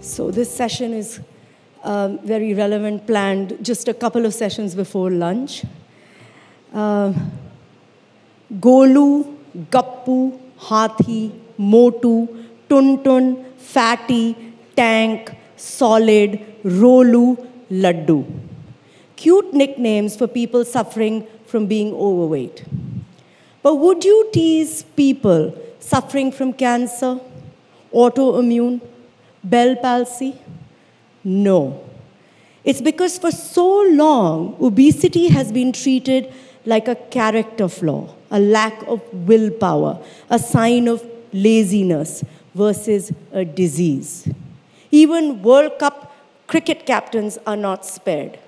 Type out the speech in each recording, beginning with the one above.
So this session is very relevant, planned just a couple of sessions before lunch. Golu, Gappu, Hathi, Motu, Tuntun, Fatty, Tank, Solid, Rolu, Laddu. Cute nicknames for people suffering from being overweight. But would you tease people suffering from cancer, autoimmune, Bell palsy? No. It's because for so long, obesity has been treated like a character flaw, a lack of willpower, a sign of laziness versus a disease. Even World Cup cricket captains are not spared.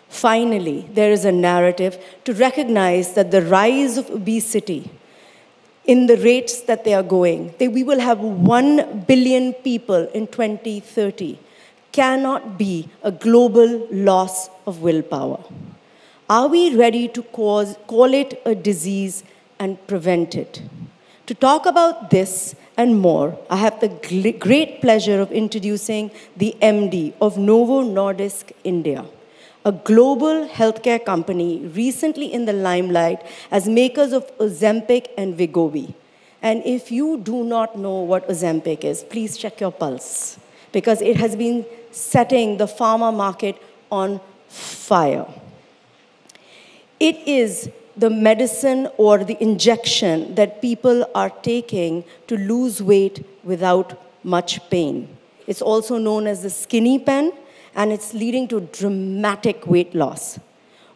Finally, there is a narrative to recognize that the rise of obesity in the rates that they are going, we will have 1 billion people in 2030, cannot be a global loss of willpower. Are we ready to call it a disease and prevent it? To talk about this and more, I have the great pleasure of introducing the MD of Novo Nordisk India, a global healthcare company recently in the limelight as makers of Ozempic and Wegovy. And if you do not know what Ozempic is, please check your pulse, because it has been setting the pharma market on fire. It is the medicine or the injection that people are taking to lose weight without much pain. It's also known as the skinny pen, and it's leading to dramatic weight loss.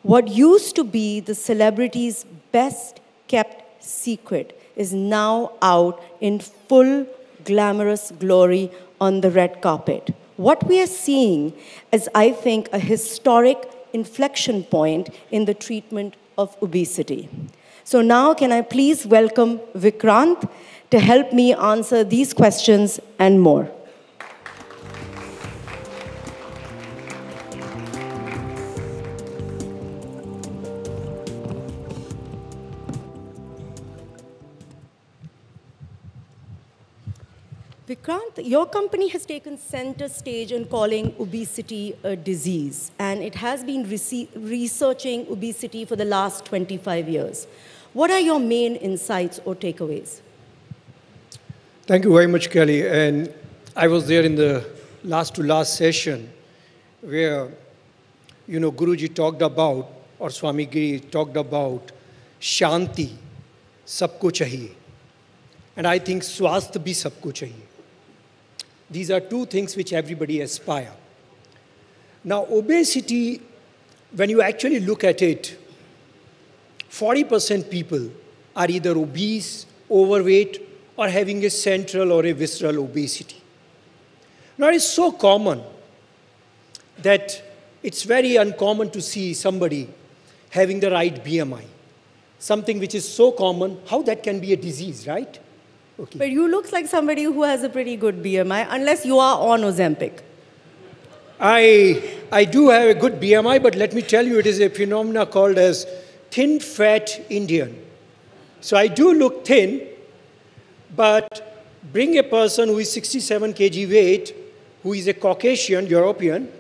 What used to be the celebrity's best kept secret is now out in full glamorous glory on the red carpet. What we are seeing is, I think, a historic inflection point in the treatment of obesity. So now, can I please welcome Vikrant to help me answer these questions and more. Vikrant, your company has taken center stage in calling obesity a disease, and it has been researching obesity for the last 25 years. What are your main insights or takeaways? Thank you very much, Kalli. And I was there in the last session where, Guruji talked about, or Swami Giri talked about, Shanti, sabko chahiye. And I think swasth bhi sabko chahiye. These are two things which everybody aspire. Now, obesity, when you actually look at it, 40% people are either obese, overweight, or having a central or a visceral obesity. Now, it's so common that it's very uncommon to see somebody having the right BMI. Something which is so common, how that can be a disease, right? Okay. But you look like somebody who has a pretty good BMI, unless you are on Ozempic. I do have a good BMI, but let me tell you, it is a phenomenon called as thin fat Indian. So I do look thin, but bring a person who is 67 kg weight, who is a Caucasian, European,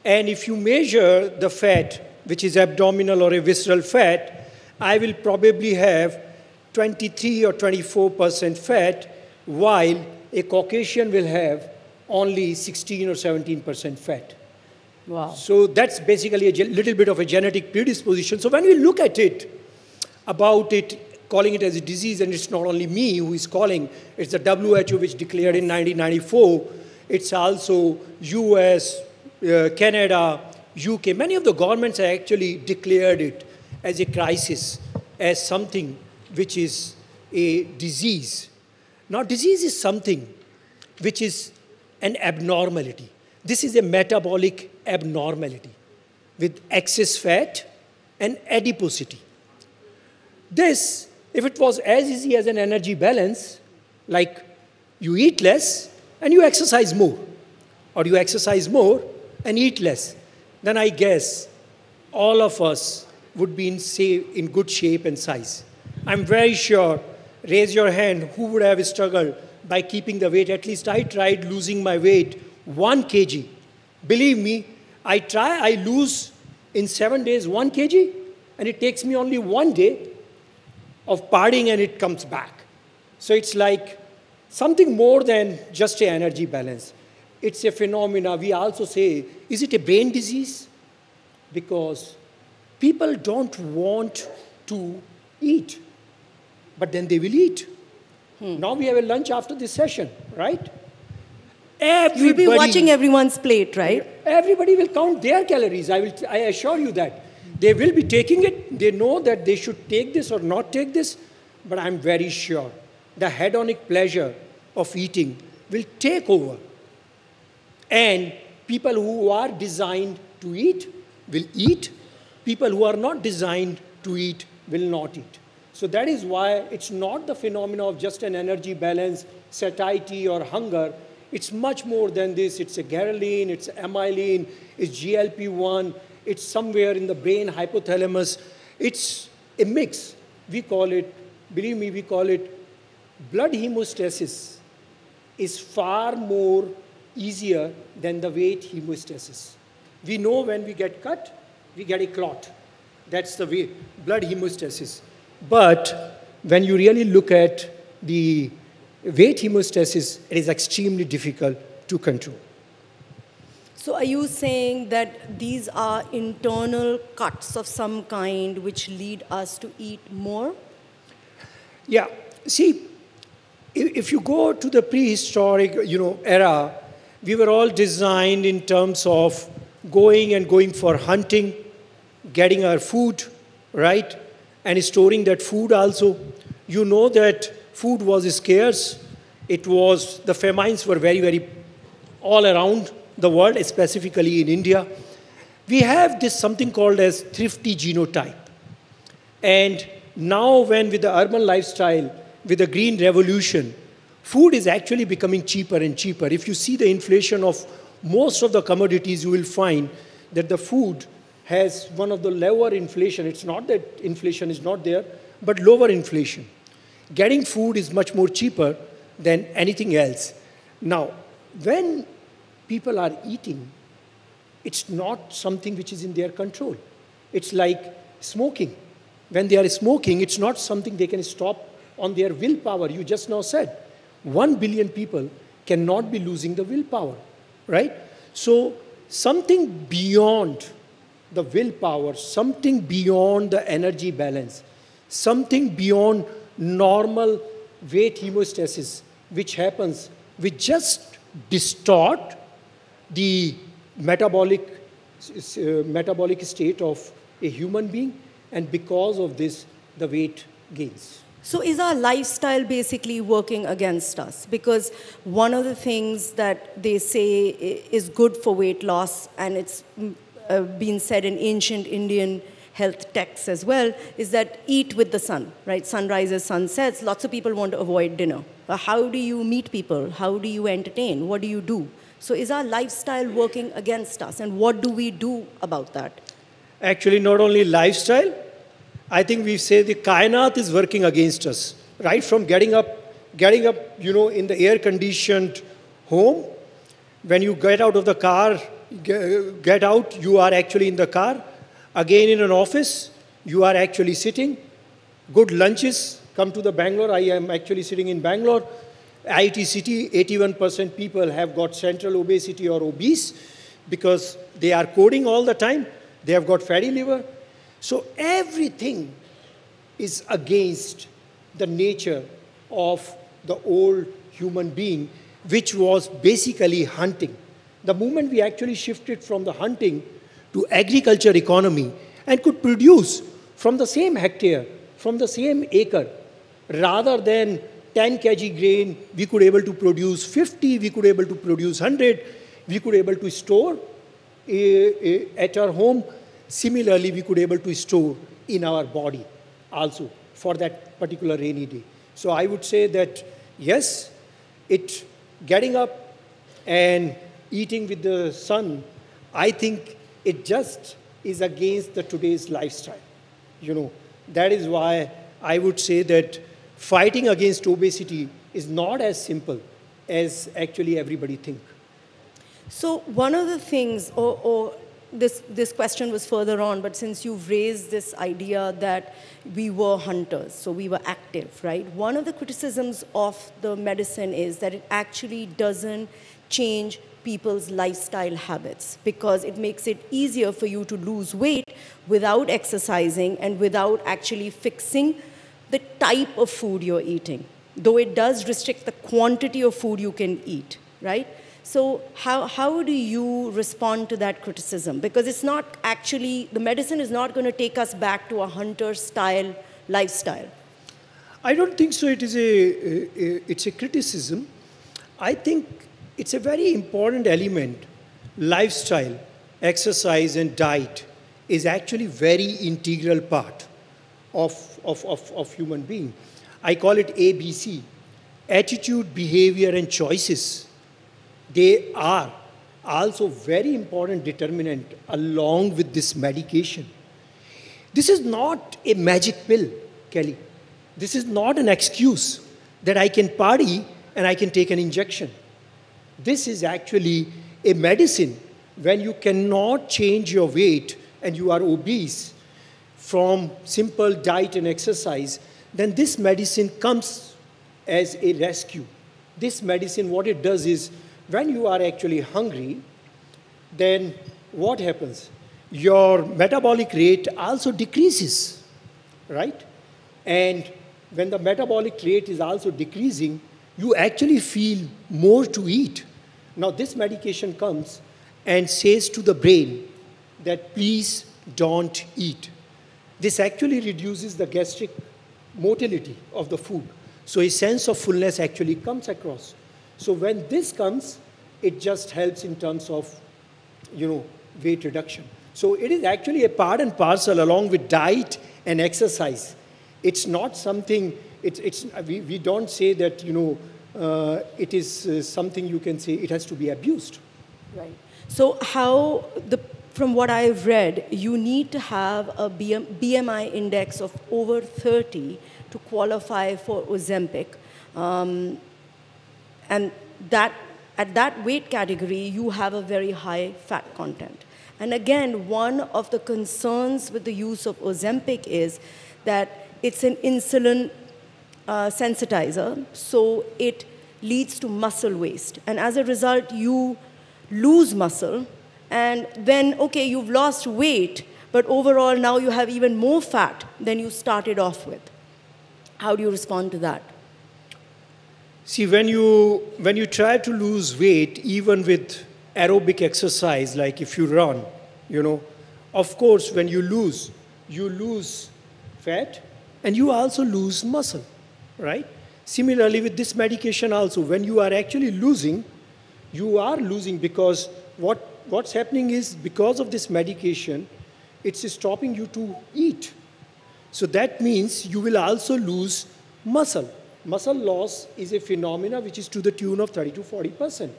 and if you measure the fat, which is abdominal or a visceral fat, I will probably have 23 or 24% fat, while a Caucasian will have only 16 or 17% fat. Wow. So that's basically a little bit of a genetic predisposition. So when we look at it, about it, calling it as a disease, and it's not only me who is calling, it's the WHO which declared in 1994, it's also US, Canada, UK. Many of the governments have actually declared it as a crisis, as something which is a disease. Now, disease is something which is an abnormality. This is a metabolic abnormality with excess fat and adiposity. This, if it was as easy as an energy balance, like you eat less and you exercise more, or you exercise more and eat less, then I guess all of us would be in good shape and size. I'm very sure, raise your hand, who would have struggled by keeping the weight. At least I tried losing my weight 1 kg. Believe me, I lose in 7 days 1 kg, and it takes me only 1 day of partying and it comes back. So it's like something more than just an energy balance. It's a phenomena. We also say, is it a brain disease? Because people don't want to eat, but then they will eat. Now we have a lunch after this session, right? You'll be watching everyone's plate, right? Everybody will count their calories. I assure you that. They will be taking it. They know that they should take this or not take this. But I'm very sure the hedonic pleasure of eating will take over. And people who are designed to eat will eat. People who are not designed to eat will not eat. So that is why it's not the phenomena of just an energy balance, satiety or hunger. It's much more than this. It's a ghrelin, it's amylin, it's GLP-1, it's somewhere in the brain, hypothalamus. It's a mix. We call it, believe me, we call it blood hemostasis is far more easier than the weight hemostasis. We know when we get cut, we get a clot. That's the way, blood hemostasis. But when you really look at the weight hemostasis, it is extremely difficult to control. So are you saying that these are internal cuts of some kind which lead us to eat more? Yeah. See, if you go to the prehistoric, era, we were all designed in terms of going for hunting, getting our food, right? And storing that food also. You know that food was scarce. The famines were very, very all around the world, specifically in India. We have this something called as thrifty genotype. And now when with the urban lifestyle, with the green revolution, food is actually becoming cheaper and cheaper. If you see the inflation of most of the commodities, you will find that the food has one of the lower inflation. It's not that inflation is not there, but lower inflation. Getting food is much more cheaper than anything else. Now, when people are eating, it's not something which is in their control. It's like smoking. When they are smoking, it's not something they can stop on their willpower. You just now said, 1 billion people cannot be losing the willpower, right? So something beyond the willpower, something beyond the energy balance, something beyond normal weight hemostasis, which happens, which just distort the metabolic state of a human being, and because of this, the weight gains. So is our lifestyle basically working against us? Because one of the things that they say is good for weight loss, and it's been said in ancient Indian health texts as well, is that eat with the sun, right? Sun rises, sun sets. Lots of people want to avoid dinner. How do you meet people? How do you entertain? What do you do? So is our lifestyle working against us? And what do we do about that? Actually, not only lifestyle, I think we say the kainat is working against us. Right from getting up, in the air-conditioned home. When you get out of the car, get out, you are actually in the car. Again, in an office, you are actually sitting. Good lunches. Come to the Bangalore. I am actually sitting in Bangalore. IT city, 81% people have got central obesity or obese because they are coding all the time. They have got fatty liver. So everything is against the nature of the old human being, which was basically hunting. The moment we actually shifted from the hunting to agriculture economy and could produce from the same hectare, from the same acre, rather than 10 kg grain, we could able to produce 50, we could able to produce 100, we could able to store at our home. Similarly, we could able to store in our body also for that particular rainy day. So I would say that, yes, getting up and eating with the sun, I think it just is against the today's lifestyle. That is why I would say that fighting against obesity is not as simple as actually everybody think. So one of the things, or this question was further on, but since you've raised this idea that we were hunters, so we were active, right? One of the criticisms of the medicine is that it actually doesn't change people's lifestyle habits because it makes it easier for you to lose weight without exercising and without actually fixing the type of food you're eating, though it does restrict the quantity of food you can eat, right? So how do you respond to that criticism? Because it's not actually, the medicine is not going to take us back to a hunter-style lifestyle. I don't think so. It's a criticism. I think it's a very important element. Lifestyle, exercise, and diet is actually very integral part of human being. I call it ABC, attitude, behavior, and choices. They are also very important determinant along with this medication. This is not a magic pill, Kelly. This is not an excuse that I can party and I can take an injection. This is actually a medicine when you cannot change your weight and you are obese from simple diet and exercise, then this medicine comes as a rescue. This medicine, what it does is, when you are actually hungry, then what happens? Your metabolic rate also decreases, right? And when the metabolic rate is also decreasing, you actually feel more to eat. Now this medication comes and says to the brain that please don't eat. This actually reduces the gastric motility of the food. So a sense of fullness actually comes across. So when this comes, it just helps in terms of, weight reduction. So it is actually a part and parcel along with diet and exercise. It's not something, we don't say that, it is something you can say it has to be abused. Right. So from what I've read, you need to have a BMI index of over 30 to qualify for Ozempic. And at that weight category, you have a very high fat content. And again, one of the concerns with the use of Ozempic is that it's an insulin sensitizer, so it leads to muscle waste. And as a result, you lose muscle, and then, okay, you've lost weight, but overall now you have even more fat than you started off with. How do you respond to that? See, when you try to lose weight, even with aerobic exercise, like if you run, of course, when you lose fat, and you also lose muscle, right? Similarly, with this medication also, when you are actually losing, you are losing because what's happening is because of this medication, it's stopping you to eat. So that means you will also lose muscle. Muscle loss is a phenomena which is to the tune of 30 to 40%.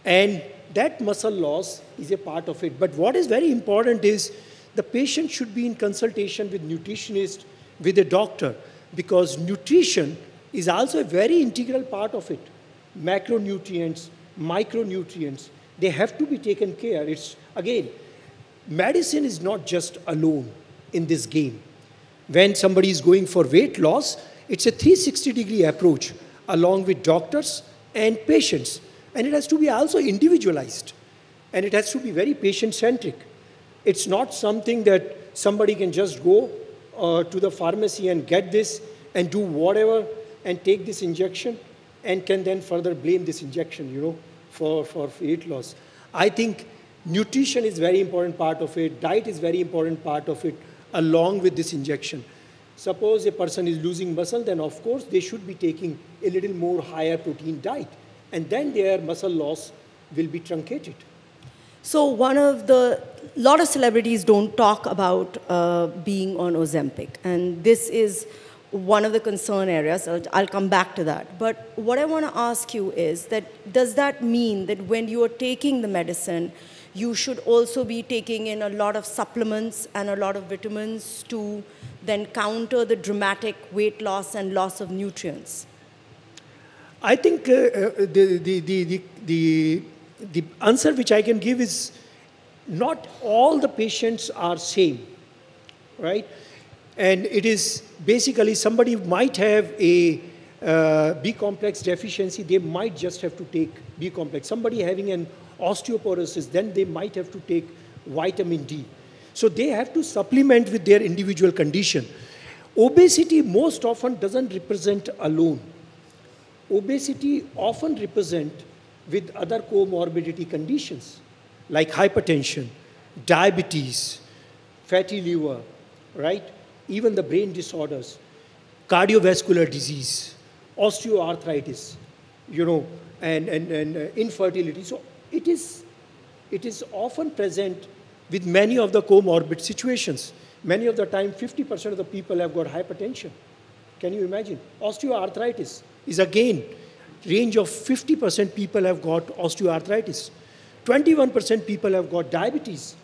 And that muscle loss is a part of it. But what is very important is the patient should be in consultation with nutritionist, with a doctor, because nutrition is also a very integral part of it. Macronutrients, micronutrients, they have to be taken care. It's, again, medicine is not just alone in this game. When somebody is going for weight loss, it's a 360-degree approach along with doctors and patients. And it has to be also individualized. And it has to be very patient-centric. It's not something that somebody can just go to the pharmacy and get this and do whatever and take this injection and can then further blame this injection, for weight loss. I think nutrition is very important part of it. Diet is very important part of it along with this injection. Suppose a person is losing muscle, then of course they should be taking a little more higher protein diet. And then their muscle loss will be truncated. So lot of celebrities don't talk about being on Ozempic. And this is one of the concern areas. I'll come back to that. But what I want to ask you is that does that mean that when you are taking the medicine, you should also be taking in a lot of supplements and a lot of vitamins to then counter the dramatic weight loss and loss of nutrients? I think the answer which I can give is not all the patients are same, right? And it is basically somebody might have a B complex deficiency, they might just have to take B complex. Somebody having an osteoporosis, then they might have to take vitamin D. So they have to supplement with their individual condition. Obesity most often doesn't represent alone. Obesity often represents with other comorbidity conditions like hypertension, diabetes, fatty liver, right? Even the brain disorders, cardiovascular disease, osteoarthritis, you know, and infertility. So it is often present with many of the comorbid situations. Many of the time, 50% of the people have got hypertension. Can you imagine? Osteoarthritis is again, range of 50% people have got osteoarthritis. 21% people have got diabetes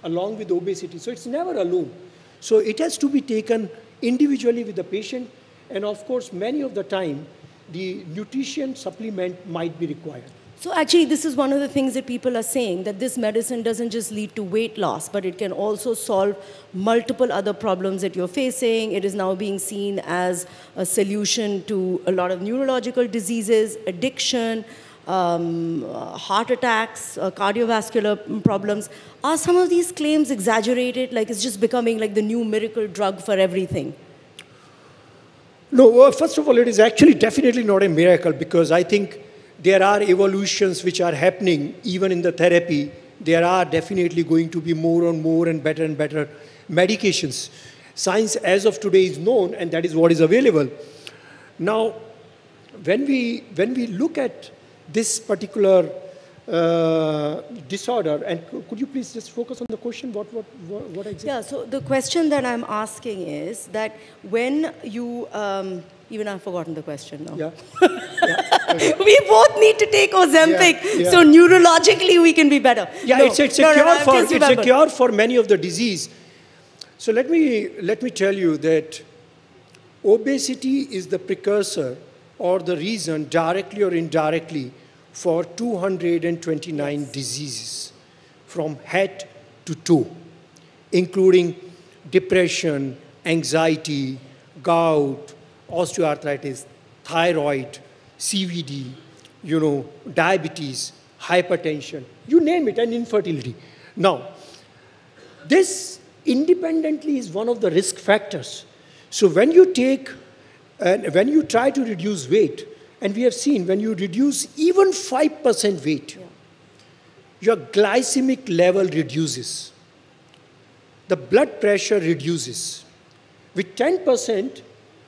along with obesity. So it's never alone. So it has to be taken individually with the patient. And of course, many of the time, the nutrition supplement might be required. So actually, this is one of the things that people are saying, that this medicine doesn't just lead to weight loss, but it can also solve multiple other problems that you're facing. It is now being seen as a solution to a lot of neurological diseases, addiction, heart attacks, cardiovascular problems. Are some of these claims exaggerated? Like it's just becoming like the new miracle drug for everything? No, first of all, it is actually definitely not a miracle, because I think there are evolutions which are happening even in the therapy. There are definitely going to be more and more and better medications. Science as of today is known, and that is what is available. Now, when we look at this particular disorder, and could you please just focus on the question, what exactly? Yeah, so the question that I'm asking is that when you, even I've forgotten the question now. Yeah. Yeah. We both need to take Ozempic, yeah. so neurologically we can be better. Yeah, no, it's a cure for many of the disease. So let me tell you that obesity is the precursor or the reason, directly or indirectly, for 229 diseases from head to toe, including depression, anxiety, gout, osteoarthritis, thyroid, CVD, you know, diabetes, hypertension, you name it, and infertility. Now, this independently is one of the risk factors. So when you take, when you try to reduce weight, and we have seen when you reduce even 5% weight, your glycemic level reduces. The blood pressure reduces. With 10%,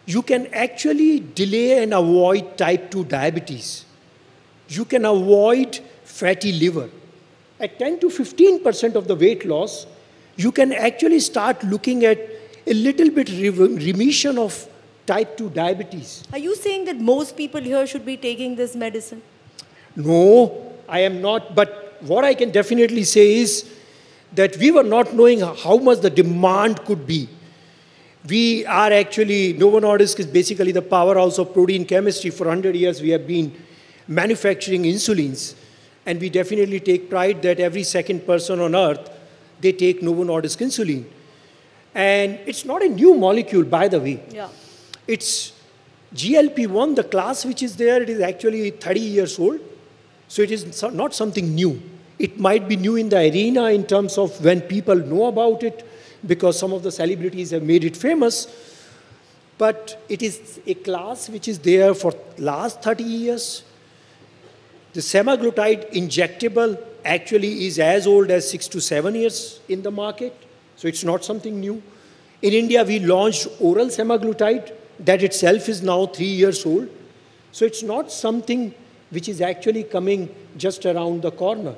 you can actually delay and avoid type 2 diabetes. You can avoid fatty liver. At 10 to 15% of the weight loss, you can actually start looking at a little bit remission of type 2 diabetes. Are you saying that most people here should be taking this medicine? No, I am not. But what I can definitely say is that we were not knowing how much the demand could be. We are actually, Novo Nordisk is basically the powerhouse of protein chemistry. For 100 years, we have been manufacturing insulins. And we definitely take pride that every second person on earth, they take Novo Nordisk insulin. And it's not a new molecule, by the way. Yeah. It's GLP-1, the class which is there, it is actually 30 years old. So it is not something new. It might be new in the arena in terms of when people know about it, because some of the celebrities have made it famous. But it is a class which is there for last 30 years. The semaglutide injectable actually is as old as 6 to 7 years in the market. So it's not something new. In India, we launched oral semaglutide. That itself is now 3 years old. So it's not something which is actually coming just around the corner.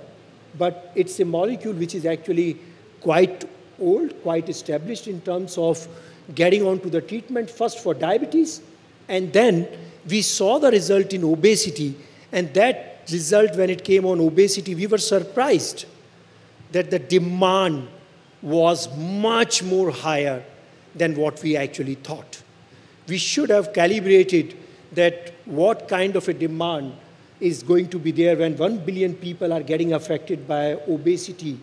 But it's a molecule which is actually quite old, quite established in terms of getting onto the treatment, first for diabetes, and then we saw the result in obesity, and that result, when it came on obesity, we were surprised that the demand was much more higher than what we actually thought. We should have calibrated that what kind of a demand is going to be there when 1 billion people are getting affected by obesity,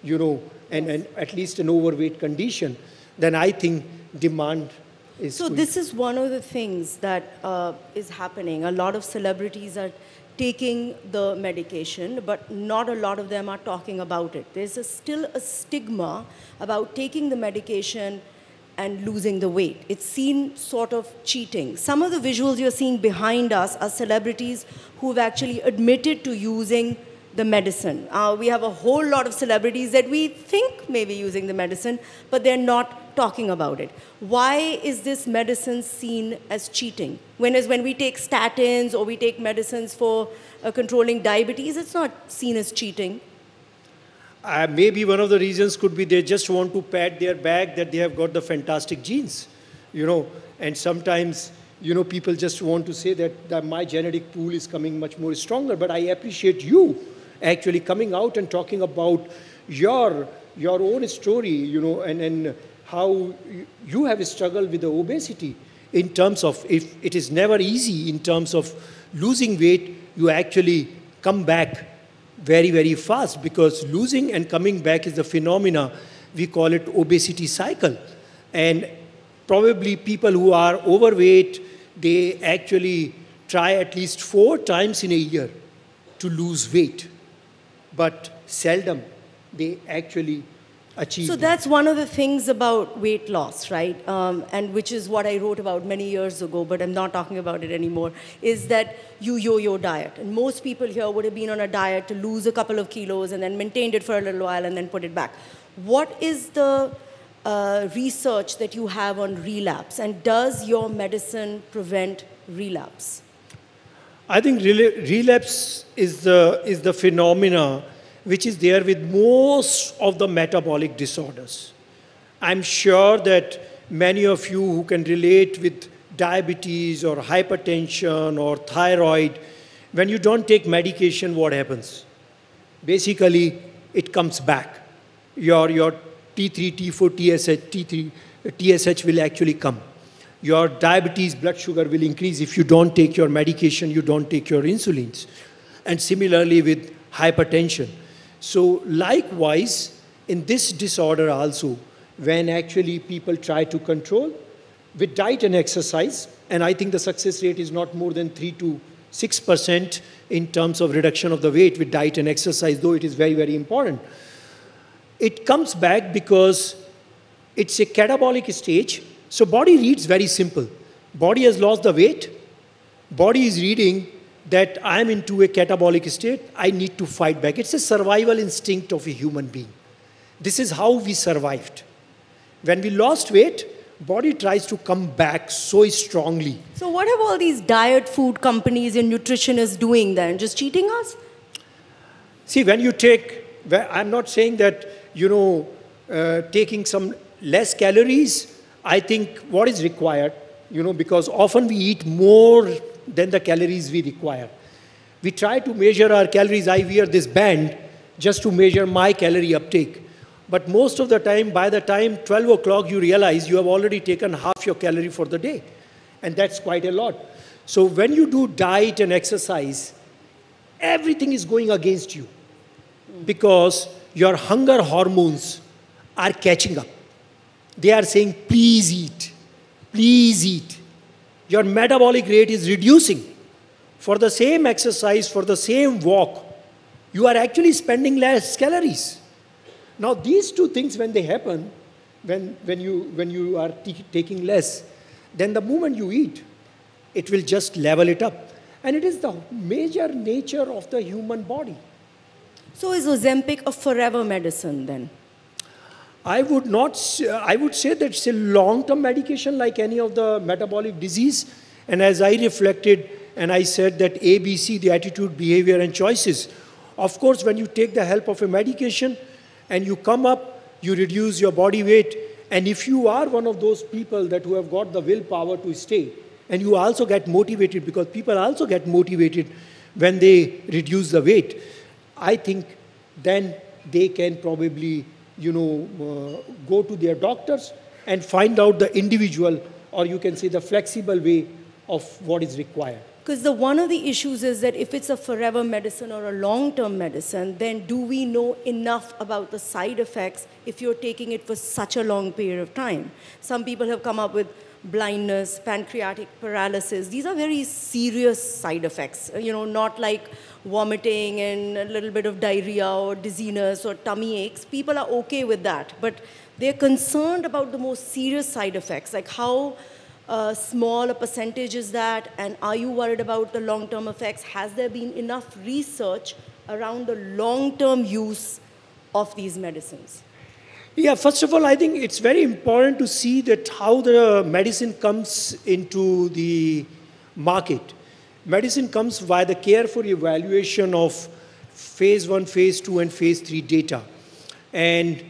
you know, and at least an overweight condition, then I think demand is... So this is one of the things that is happening. A lot of celebrities are taking the medication, but not a lot of them are talking about it. There's still a stigma about taking the medication and losing the weight. It's seen sort of cheating. Some of the visuals you're seeing behind us are celebrities who've actually admitted to using the medicine. We have a whole lot of celebrities that we think may be using the medicine, but they're not talking about it. Why is this medicine seen as cheating? When we take statins or we take medicines for controlling diabetes, it's not seen as cheating. Maybe one of the reasons could be they just want to pat their back that they have got the fantastic genes, you know, and sometimes, you know, people just want to say that my genetic pool is coming much more stronger. But I appreciate you actually coming out and talking about your own story, you know, and how you have struggled with the obesity in terms of, if it is never easy in terms of losing weight, you actually come back very, very fast, because losing and coming back is the phenomena, we call it obesity cycle. And probably people who are overweight, they actually try at least 4 times in a year to lose weight, but seldom they actually achieve. So that's one of the things about weight loss, right? And which is what I wrote about many years ago, but I'm not talking about it anymore, is that you yo-yo diet. And most people here would have been on a diet to lose a couple of kilos and then maintained it for a little while and then put it back. What is the research that you have on relapse, and does your medicine prevent relapse? I think relapse is the phenomena which is there with most of the metabolic disorders. I'm sure that many of you who can relate with diabetes or hypertension or thyroid, when you don't take medication, what happens? Basically, it comes back. Your T3, T4, TSH will actually come. Your diabetes, blood sugar will increase if you don't take your medication, you don't take your insulins. And similarly with hypertension. So likewise, in this disorder also, when actually people try to control with diet and exercise, and I think the success rate is not more than 3 to 6% in terms of reduction of the weight with diet and exercise, though it is very, very important. It comes back because it's a catabolic stage. So body reads very simple. Body has lost the weight. Body is reading that I'm into a catabolic state. I need to fight back. It's a survival instinct of a human being. This is how we survived. When we lost weight, body tries to come back so strongly. So what have all these diet food companies and nutritionists doing then? Just cheating us? See, when you take, I'm not saying that, you know, taking some less calories, I think what is required, you know, because often we eat more than the calories we require. We try to measure our calories. I wear this band just to measure my calorie uptake. But most of the time, by the time 12 o'clock, you realize you have already taken half your calorie for the day. And that's quite a lot. So when you do diet and exercise, everything is going against you because your hunger hormones are catching up. They are saying, please eat, please eat. Your metabolic rate is reducing. For the same exercise, for the same walk, you are actually spending less calories. Now, these two things, when they happen, when you are taking less, then the moment you eat, it will just level it up. And it is the major nature of the human body. So is Ozempic a forever medicine then? I would say that it's a long-term medication like any of the metabolic disease. And as I reflected and I said that ABC, the attitude, behavior, and choices. Of course, when you take the help of a medication and you come up, you reduce your body weight. And if you are one of those people that who have got the willpower to stay, and you also get motivated, because people also get motivated when they reduce the weight, I think then they can probably, you know, go to their doctors and find out the individual, or you can say the flexible way of what is required. Because one of the issues is that if it's a forever medicine or a long-term medicine, then do we know enough about the side effects if you're taking it for such a long period of time? Some people have come up with blindness, pancreatic paralysis. These are very serious side effects, not like vomiting and a little bit of diarrhea or dizziness or tummy aches. People are okay with that, but they're concerned about the most serious side effects, like how small a percentage is that, and are you worried about the long-term effects? Has there been enough research around the long-term use of these medicines? Yeah, first of all, I think it's very important to see that how the medicine comes into the market. Medicine comes via the careful evaluation of phase 1, phase 2, and phase 3 data. And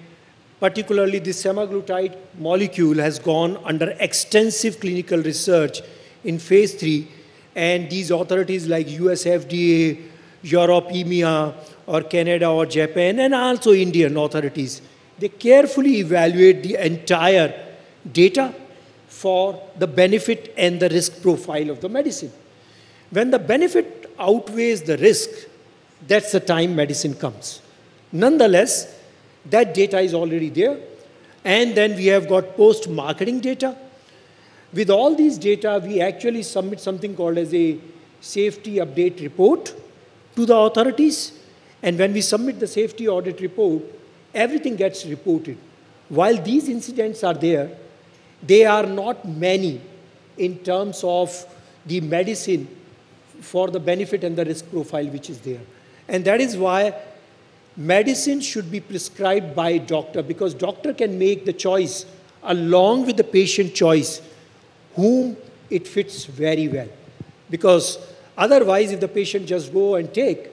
particularly this semaglutide molecule has gone under extensive clinical research in phase 3. And these authorities like US FDA, Europe, EMEA, or Canada, or Japan, and also Indian authorities, they carefully evaluate the entire data for the benefit and the risk profile of the medicine. When the benefit outweighs the risk, that's the time medicine comes. Nonetheless, that data is already there. And then we have got post-marketing data. With all these data, we actually submit something called as a safety update report to the authorities. And when we submit the safety audit report, everything gets reported. While these incidents are there, they are not many in terms of the medicine for the benefit and the risk profile which is there. And that is why medicine should be prescribed by a doctor, because doctor can make the choice along with the patient choice whom it fits very well. Because otherwise, if the patient just go and take,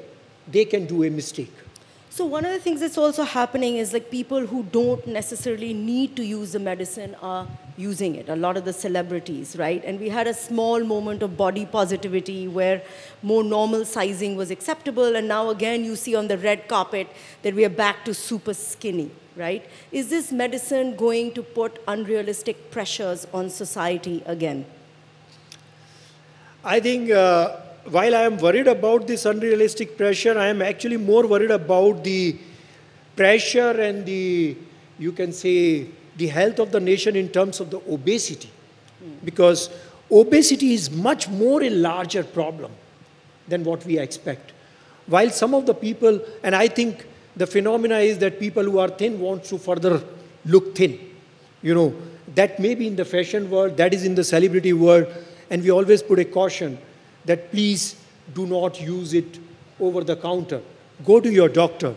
they can do a mistake. So one of the things that's also happening is like people who don't necessarily need to use the medicine are using it. A lot of the celebrities, right? And we had a small moment of body positivity where more normal sizing was acceptable. And now again, you see on the red carpet that we are back to super skinny, right? Is this medicine going to put unrealistic pressures on society again? I think while I am worried about this unrealistic pressure, I am actually more worried about the pressure and you can say, the health of the nation in terms of the obesity. Because obesity is much more a larger problem than what we expect. While some of the people, and I think the phenomena is that people who are thin want to further look thin. That may be in the fashion world, that is in the celebrity world, and we always put a caution that please do not use it over the counter. Go to your doctor.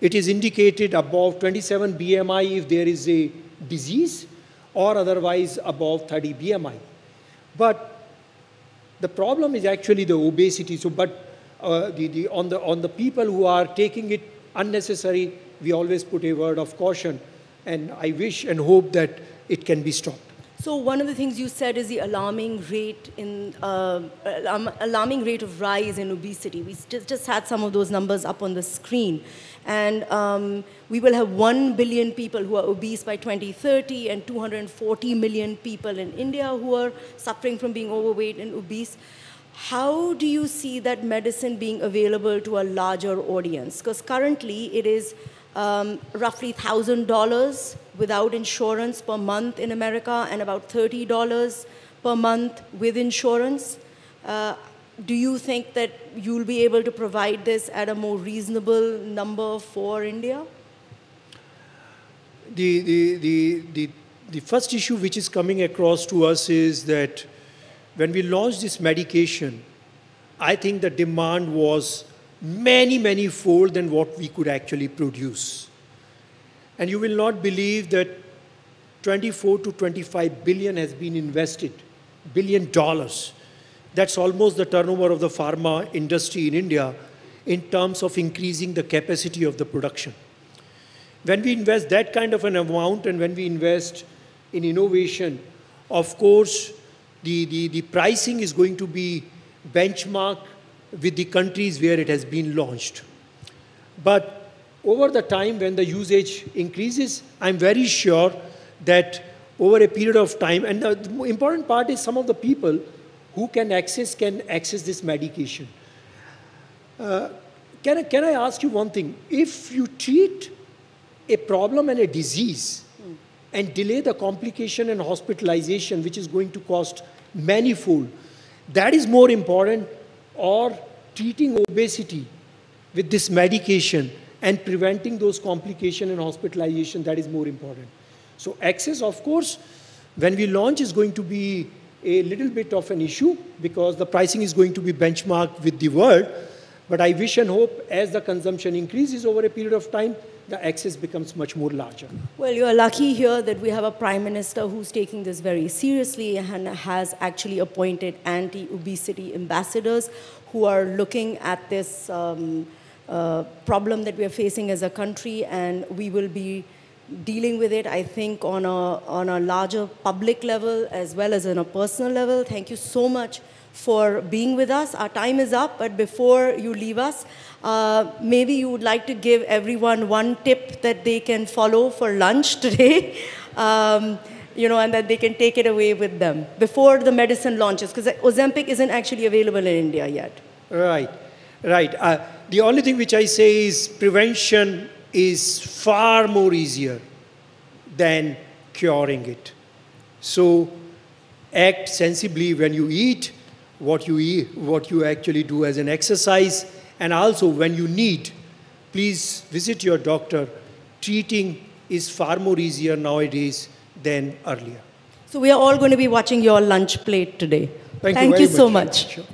It is indicated above 27 BMI if there is a disease, or otherwise above 30 BMI. But the problem is actually the obesity. So, but on the people who are taking it unnecessary, we always put a word of caution, and I wish and hope that it can be stopped. So one of the things you said is the alarming rate of rise in obesity. We just had some of those numbers up on the screen. And we will have 1 billion people who are obese by 2030 and 240 million people in India who are suffering from being overweight and obese. How do you see that medicine being available to a larger audience? Because currently it is roughly $1,000 without insurance per month in America and about $30 per month with insurance. Do you think that you'll be able to provide this at a more reasonable number for India? The first issue which is coming across to us is that when we launched this medication, I think the demand was many fold than what we could actually produce. And you will not believe that 24 to 25 billion has been invested, $1 billion. That's almost the turnover of the pharma industry in India in terms of increasing the capacity of the production. When we invest that kind of an amount and when we invest in innovation, of course, the pricing is going to be benchmarked with the countries where it has been launched. But over the time when the usage increases, I'm very sure that over a period of time, and the important part is some of the people who can access this medication. Can I ask you one thing? If you treat a problem and a disease and delay the complication and hospitalization, which is going to cost manifold, that is more important, or treating obesity with this medication and preventing those complications and hospitalization, that is more important. So access, of course, when we launch is going to be a little bit of an issue because the pricing is going to be benchmarked with the world. But I wish and hope as the consumption increases over a period of time, the access becomes much more larger. Well, you are lucky here that we have a Prime Minister who's taking this very seriously and has actually appointed anti-obesity ambassadors who are looking at this problem that we are facing as a country, and we will be dealing with it, I think, on a larger public level as well as on a personal level. Thank you so much for being with us. Our time is up, but before you leave us, maybe you would like to give everyone one tip that they can follow for lunch today, you know, and that they can take it away with them before the medicine launches, because Ozempic isn't actually available in India yet. Right, right. The only thing which I say is prevention is far more easier than curing it. So act sensibly when you eat, what you actually do as an exercise, and also when you need, please visit your doctor. Treating is far more easier nowadays than earlier. So we are all going to be watching your lunch plate today. Thank you so much. Sure.